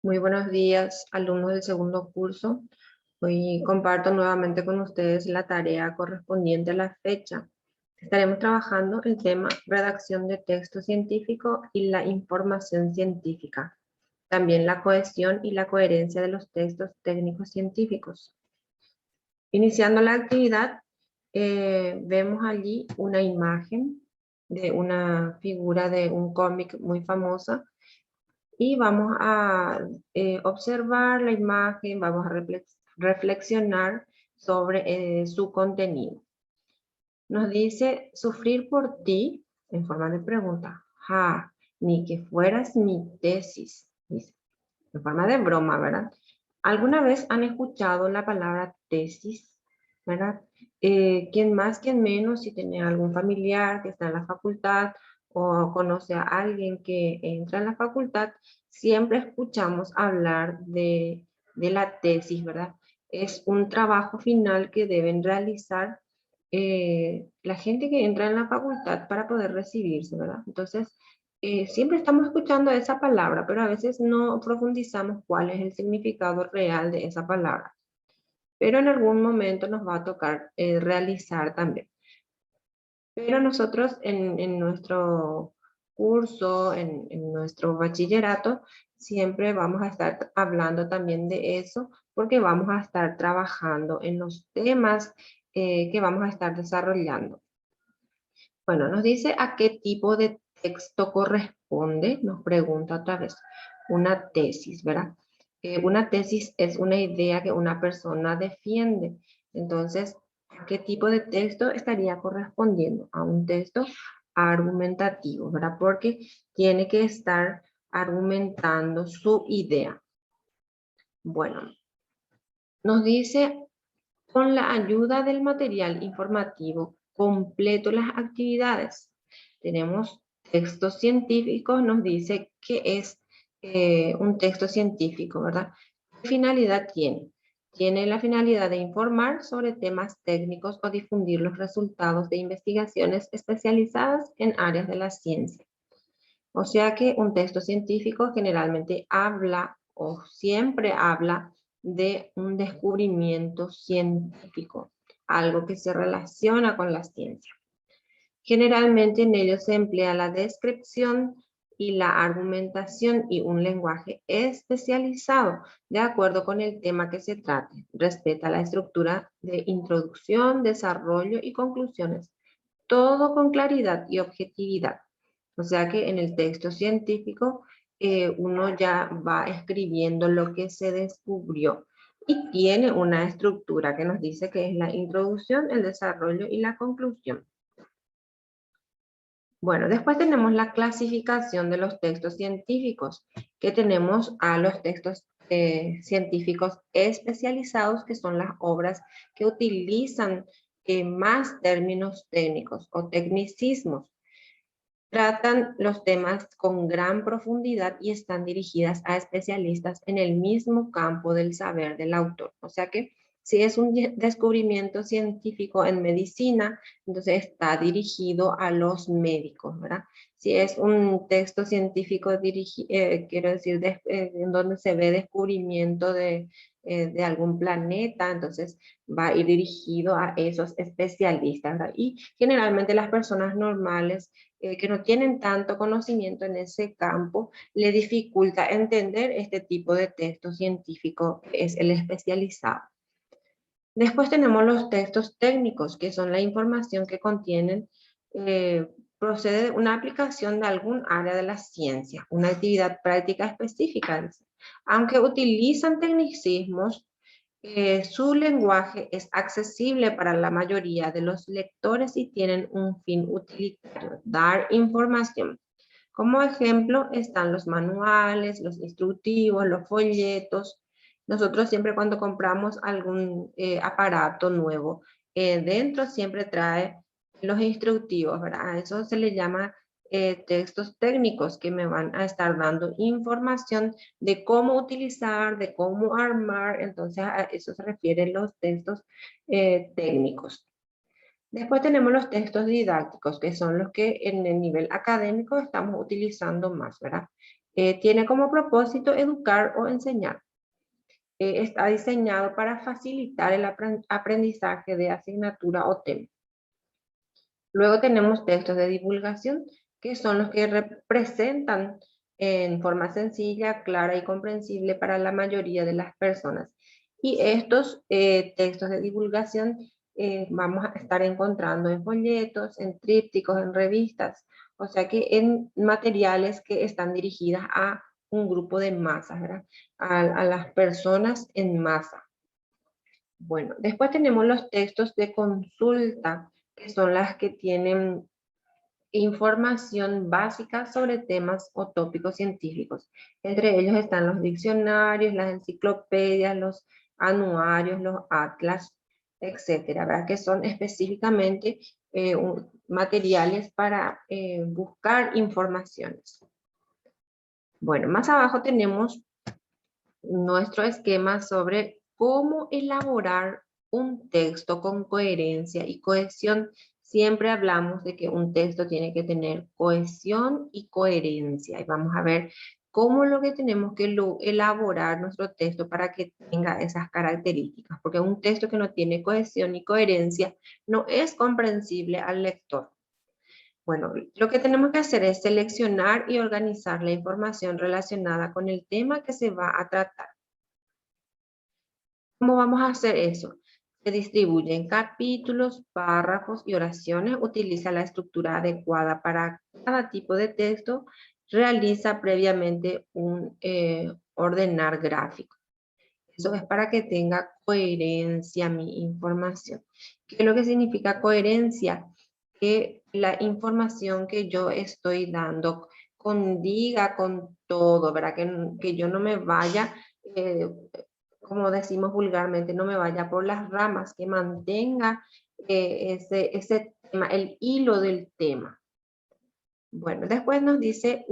Muy buenos días, alumnos del segundo curso. Hoy comparto nuevamente con ustedes la tarea correspondiente a la fecha. Estaremos trabajando el tema redacción de texto científico y la información científica. También la cohesión y la coherencia de los textos técnicos científicos. Iniciando la actividad, vemos allí una imagen de una figura de un cómic muy famosa y vamos a observar la imagen, vamos a reflexionar sobre su contenido. Nos dice, sufrir por ti, en forma de pregunta. Ja, ni que fueras mi tesis, dice, en forma de broma, ¿verdad? ¿Alguna vez han escuchado la palabra tesis? ¿Verdad? ¿Quién más, quién menos, si tiene algún familiar que está en la facultad o conoce a alguien que entra en la facultad, siempre escuchamos hablar de la tesis, ¿verdad? Es un trabajo final que deben realizar la gente que entra en la facultad para poder recibirse, ¿verdad? Entonces, siempre estamos escuchando esa palabra, pero a veces no profundizamos cuál es el significado real de esa palabra. Pero en algún momento nos va a tocar realizar también. Pero nosotros en nuestro curso, en nuestro bachillerato, siempre vamos a estar hablando también de eso, porque vamos a estar trabajando en los temas que vamos a estar desarrollando. Bueno, nos dice a qué tipo de texto corresponde, nos pregunta otra vez. Una tesis, ¿verdad? Una tesis es una idea que una persona defiende. Entonces, ¿a qué tipo de texto estaría correspondiendo? A un texto argumentativo, ¿verdad? Porque tiene que estar argumentando su idea. Bueno, nos dice con la ayuda del material informativo, completo las actividades. Tenemos textos científicos, nos dice que es un texto científico, ¿verdad? ¿Qué finalidad tiene? Tiene la finalidad de informar sobre temas técnicos o difundir los resultados de investigaciones especializadas en áreas de la ciencia. O sea que un texto científico generalmente habla o siempre habla de un descubrimiento científico, algo que se relaciona con la ciencia. Generalmente en ello se emplea la descripción y la argumentación y un lenguaje especializado de acuerdo con el tema que se trate. Respeta la estructura de introducción, desarrollo y conclusiones, todo con claridad y objetividad. O sea que en el texto científico uno ya va escribiendo lo que se descubrió y tiene una estructura que nos dice que es la introducción, el desarrollo y la conclusión. Bueno, después tenemos la clasificación de los textos científicos, que tenemos a los textos científicos especializados, que son las obras que utilizan más términos técnicos o tecnicismos. Tratan los temas con gran profundidad y están dirigidas a especialistas en el mismo campo del saber del autor. O sea que si es un descubrimiento científico en medicina, entonces está dirigido a los médicos, ¿verdad? Si es un texto científico quiero decir, en donde se ve descubrimiento de algún planeta, entonces va a ir dirigido a esos especialistas, ¿verdad? Y generalmente las personas normales que no tienen tanto conocimiento en ese campo, le dificulta entender este tipo de texto científico que es el especializado. Después tenemos los textos técnicos, que son la información que contienen, procede de una aplicación de algún área de la ciencia, una actividad práctica específica. Aunque utilizan tecnicismos, su lenguaje es accesible para la mayoría de los lectores y tienen un fin utilitario, dar información. Como ejemplo están los manuales, los instructivos, los folletos. Nosotros siempre cuando compramos algún aparato nuevo, dentro siempre trae los instructivos, ¿verdad? A eso se le llama textos técnicos que me van a estar dando información de cómo utilizar, de cómo armar. Entonces a eso se refieren los textos técnicos. Después tenemos los textos didácticos, que son los que en el nivel académico estamos utilizando más, ¿verdad? Tiene como propósito educar o enseñar. Está diseñado para facilitar el aprendizaje de asignatura o tema. Luego tenemos textos de divulgación, que son los que representan en forma sencilla, clara y comprensible para la mayoría de las personas. Y estos textos de divulgación vamos a estar encontrando en folletos, en trípticos, en revistas, o sea que en materiales que están dirigidas a un grupo de masas, ¿verdad? A las personas en masa. Bueno, después tenemos los textos de consulta, que son las que tienen información básica sobre temas o tópicos científicos. Entre ellos están los diccionarios, las enciclopedias, los anuarios, los atlas, etcétera, ¿verdad? Que son específicamente materiales para buscar informaciones. Bueno, más abajo tenemos nuestro esquema sobre cómo elaborar un texto con coherencia y cohesión. Siempre hablamos de que un texto tiene que tener cohesión y coherencia. Y vamos a ver cómo lo que tenemos que elaborar nuestro texto para que tenga esas características. Porque un texto que no tiene cohesión y coherencia no es comprensible al lector. Bueno, lo que tenemos que hacer es seleccionar y organizar la información relacionada con el tema que se va a tratar. ¿Cómo vamos a hacer eso? Se distribuye en capítulos, párrafos y oraciones. Utiliza la estructura adecuada para cada tipo de texto. Realiza previamente un ordenar gráfico. Eso es para que tenga coherencia mi información. ¿Qué es lo que significa coherencia? Que la información que yo estoy dando condiga con todo, ¿verdad? Que yo no me vaya, como decimos vulgarmente, no me vaya por las ramas, que mantenga ese tema, el hilo del tema. Bueno, después nos dice,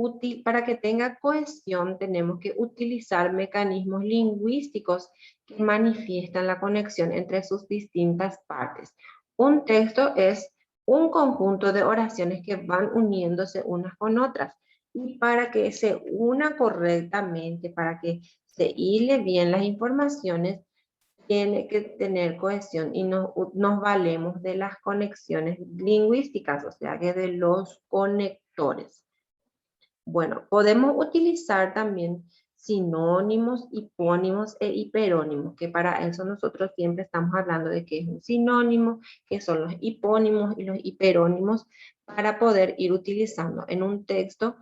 para que tenga cohesión tenemos que utilizar mecanismos lingüísticos que manifiestan la conexión entre sus distintas partes. Un texto es un conjunto de oraciones que van uniéndose unas con otras. Y para que se una correctamente, para que se hile bien las informaciones, tiene que tener cohesión y nos valemos de las conexiones lingüísticas, o sea que de los conectores. Bueno, podemos utilizar también sinónimos, hipónimos e hiperónimos, que para eso nosotros siempre estamos hablando de qué es un sinónimo, qué son los hipónimos y los hiperónimos, para poder ir utilizando en un texto.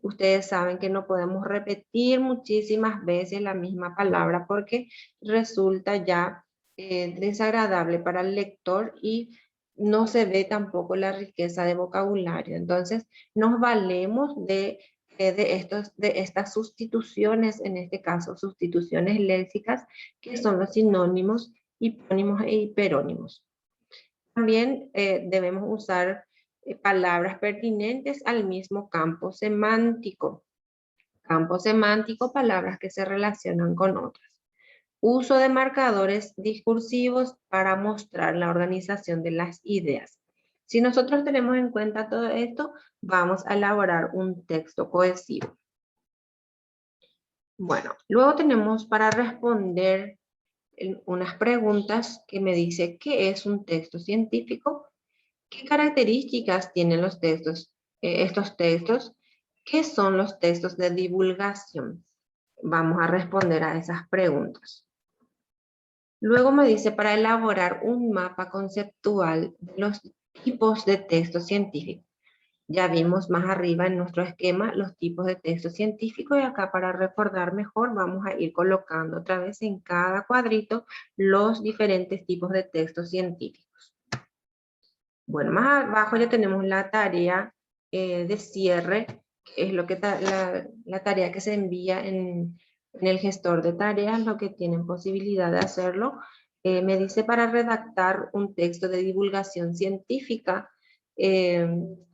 Ustedes saben que no podemos repetir muchísimas veces la misma palabra porque resulta ya desagradable para el lector y no se ve tampoco la riqueza de vocabulario. Entonces, nos valemos de estas sustituciones, en este caso, sustituciones léxicas, que son los sinónimos, hipónimos e hiperónimos. También debemos usar palabras pertinentes al mismo campo semántico. Campo semántico, palabras que se relacionan con otras. Uso de marcadores discursivos para mostrar la organización de las ideas. Si nosotros tenemos en cuenta todo esto, vamos a elaborar un texto cohesivo. Bueno, luego tenemos para responder unas preguntas que me dice ¿qué es un texto científico? ¿Qué características tienen los textos, estos textos? ¿Qué son los textos de divulgación? Vamos a responder a esas preguntas. Luego me dice para elaborar un mapa conceptual de los tipos de texto científico. Ya vimos más arriba en nuestro esquema los tipos de texto científico y acá para recordar mejor vamos a ir colocando otra vez en cada cuadrito los diferentes tipos de textos científicos. Bueno, más abajo ya tenemos la tarea de cierre, que es lo que la tarea que se envía en el gestor de tareas, lo que tienen posibilidad de hacerlo. Me dice para redactar un texto de divulgación científica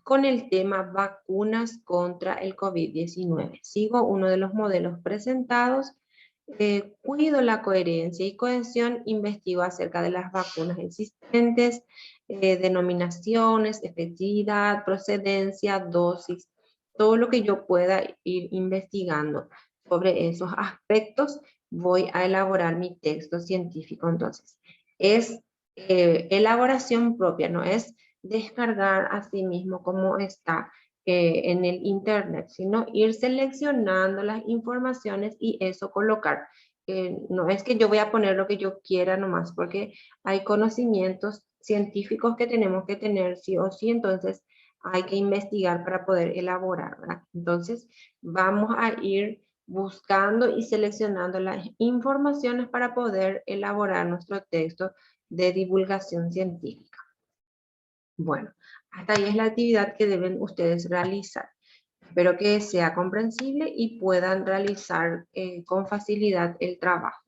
con el tema vacunas contra el COVID-19. Sigo uno de los modelos presentados, cuido la coherencia y cohesión, investigo acerca de las vacunas existentes, denominaciones, efectividad, procedencia, dosis, todo lo que yo pueda ir investigando sobre esos aspectos, voy a elaborar mi texto científico. Entonces, es elaboración propia, no es descargar a sí mismo como está en el internet, sino ir seleccionando las informaciones y eso colocar. No es que yo voy a poner lo que yo quiera nomás, porque hay conocimientos científicos que tenemos que tener sí o sí, entonces hay que investigar para poder elaborar, ¿verdad? Entonces, vamos a ir buscando y seleccionando las informaciones para poder elaborar nuestro texto de divulgación científica. Bueno, hasta ahí es la actividad que deben ustedes realizar. Espero que sea comprensible y puedan realizar con facilidad el trabajo.